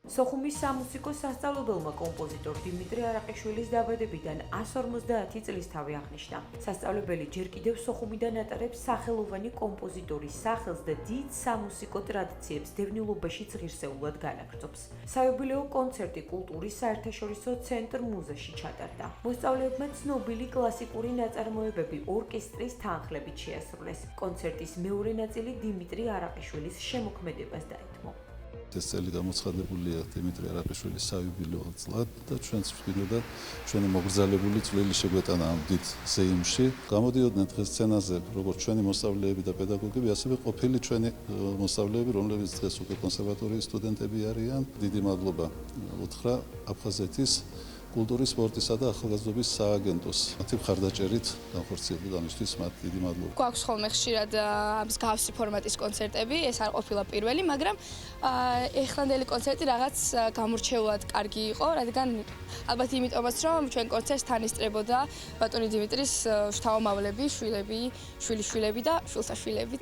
სოხუმის სამუსიკო სასწავლებელმა კომპოზიტორ დიმიტრი არაყიშვილის დაბადებიდან 150 წლის თავი აღნიშნა. სასწავლებელი ჯერ კიდევ სოხუმიდან ატარებს სახელოვანი კომპოზიტორის სახელს და დიდ სამუსიკო ტრადიციებს დევნილობაშიც ღირსეულად განაგრძობს. საიუბილეო კონცერტი კულტურის საერთაშორისო ცენტრ მუზეში ჩატარდა. მოსწავლეებმა ცნობილი კლასიკური ნაწარმოებები ორკესტრის თანხლებით შეასრულეს. კონცერტის მეორე ნაწილი დიმიტრი არაყიშვილის შემოქმედებას დაეთმო. ეს წელი გამოცხადებულია დიმიტრი არაყიშვილის საიუბილეო წლად და ჩვენც ვფიქრობთ, ჩვენი მოგრძალებული წვლილი შეგვეტანა ამ დიდ ზეიმში. გამოდიოდნენ დღეს სცენაზე როგორც ჩვენი მოსწავლეები და პედაგოგები, ასევე ყოფილი ჩვენი მოსწავლეები, რომლებიც დღეს უკვე კონსერვატორიის სტუდენტები არიან. დიდი მადლობა უთხრა აფხაზეთის კულტურის, სპორტისა და ახალგაზრდობის სააგენტოს. მათი მხარდაჭერით განხორციელდა ამისთვის მათ დიდი მადლობა. გვაქვს ხოლმე ხშირად მსგავსი ფორმატის კონცერტები, ეს არ ყოფილა პირველი, მაგრამ ეხლანდელი კონცერტი რაღაც გამორჩეულად კარგი იყო, რადგან ალბათ იმიტომაც, რომ ჩვენ კონცერტს თან ისწრებოდა ბატონი დიმიტრის შთამომავლები, შვილები, შვილიშვილები და შვილსაშვილები.